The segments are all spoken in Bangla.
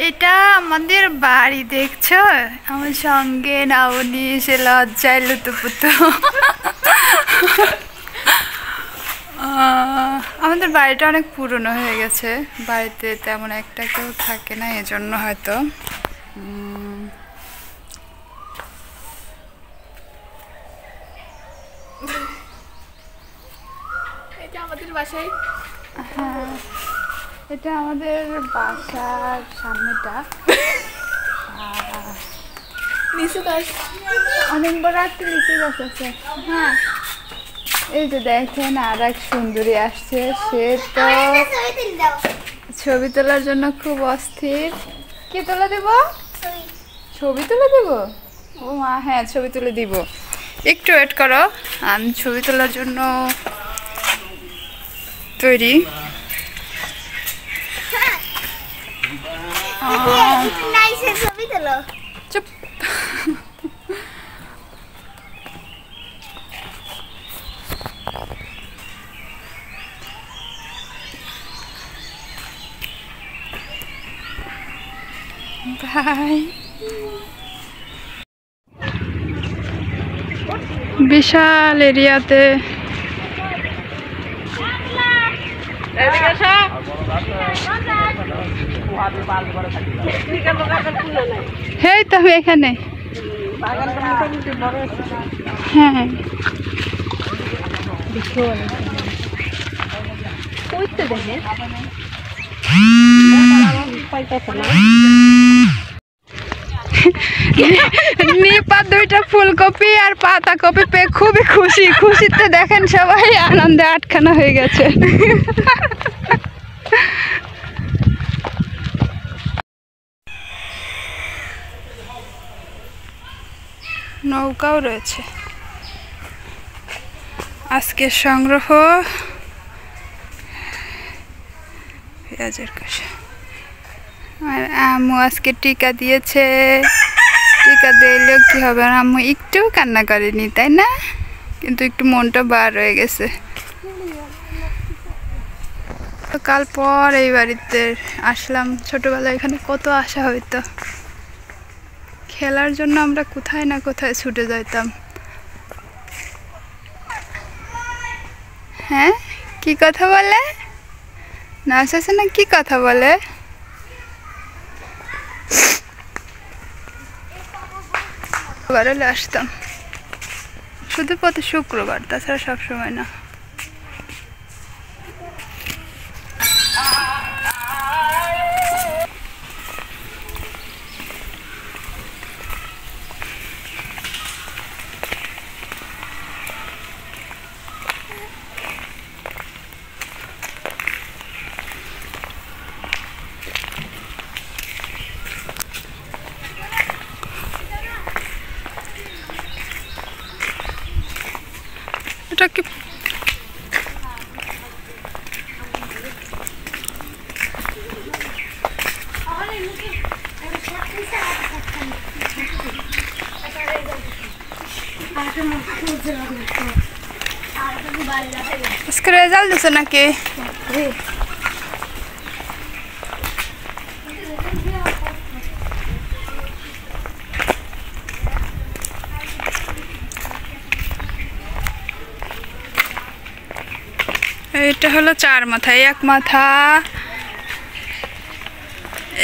এটা আমাদের বাড়ি দেখছো, আমার সঙ্গে নাওনি, সে লজ্জায় লুতুপুতু। আমাদের বাড়িটা অনেক পুরনো হয়ে গেছে, বাড়িতে তেমন একটা কেউ থাকে না, এজন্য হয়তো। এটা আমাদের বাসায়। হ্যাঁ, এটা আমাদের বাসার সামনেটা। লিচু গাছ, অনেক বড় একটা লিচু গাছ আছে। হ্যাঁ, এই যে দেখেন আর এক সুন্দরী আসছে, সে তো ছবি তোলার জন্য খুব অস্থির। কি তুলে দেব? ছবি তুলে দেব? ও মা, হ্যাঁ ছবি তুলে দিব, একটু ওয়েট করো, আমি ছবি তোলার জন্য তৈরি। চুপ। বাই। বিশাল এরিয়াতে হেই তো আমি এখানে। হ্যাঁ, নিপা দুইটা ফুলকপি আর পাতাকপি পেয়ে খুবই খুশি, খুশিতে দেখেন সবাই আনন্দে আটখানা হয়ে গেছে। নৌকাও রয়েছে। আজকের সংগ্রহ পেঁয়াজের কষা। আর আম্মু আজকে টিকা দিয়েছে, টিকা দিলেও কি হবে, আর আম্মু একটু কান্না করেনি তাই না, কিন্তু একটু মনটা বার হয়ে গেছে। কাল পর এই বাড়িতে আসলাম, ছোটবেলায় এখানে কত আশা হইতো, খেলার জন্য আমরা কোথায় না কোথায় ছুটে যাইতাম। হ্যাঁ, কি কথা বলে না, শেষে না কি কথা বলে? শুক্রবারে আসতাম, শুধু প্রতি শুক্রবার, তাছাড়া সবসময় না। এটা কি আজকে রেজাল্ট দিছে নাকি? এটা হলো চার মাথা, এক মাথা,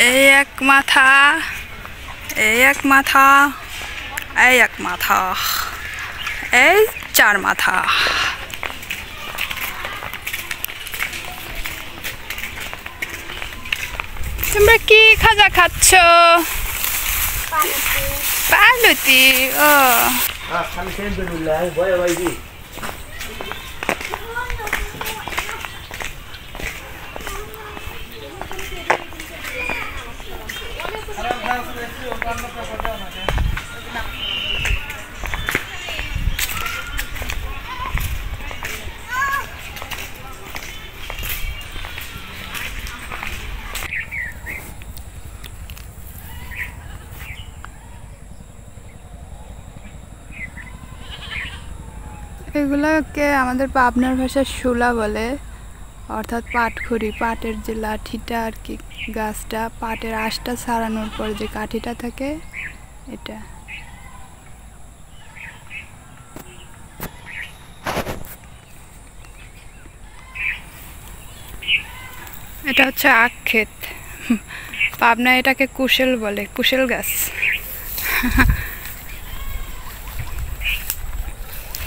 এই এক মাথা, এই এক মাথা, এই এক মাথা, এই চার মাথা। তোমরা কি খাজা খাচ্ছ? পালুতি। ও এগুলোকে আমাদের পাবনার ভাষায় শুলা বলে। অর্থাৎ পাটখড়ি, পাটের যে লাঠিটা আর কি, গাছটা পাটের আঁশটা ছাড়ানোর পর যে কাঠিটা থাকে এটা। এটা হচ্ছে আখ ক্ষেত, পাবনায় এটাকে কুশেল বলে, কুশেল গাছ।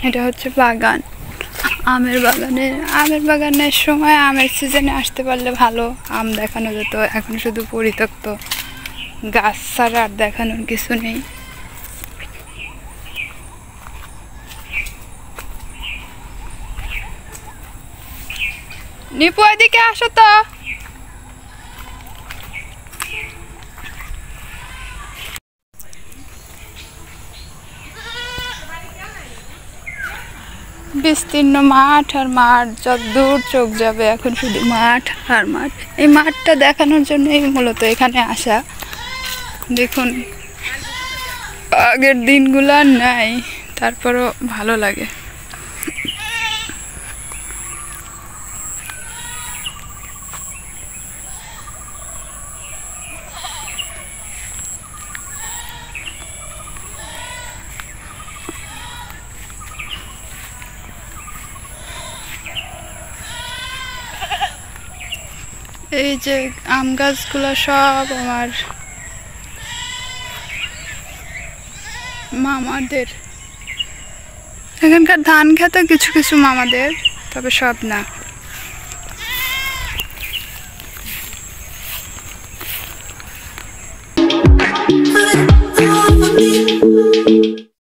এটা হচ্ছে বাগান, আমের বাগানের সময় আমের সিজনে আসতে পারলে ভালো, আম দেখানো যেত। এখন শুধু পরিত্যক্ত গাছ ছাড়া আর দেখানোর কিছু নেই। নিপু এদিকে আসো তো। বিস্তীর্ণ মাঠ আর মাঠ, যত দূর চোখ যাবে এখন শুধু মাঠ আর মাঠ। এই মাঠটা দেখানোর জন্যই মূলত এখানে আসা। দেখুন আগের দিনগুলো আর নাই, তারপরও ভালো লাগে। এই যে আম গাছগুলো সব আমার মামাদের। এখানকার ধান খেতে কিছু কিছু মামাদের, তবে সব না।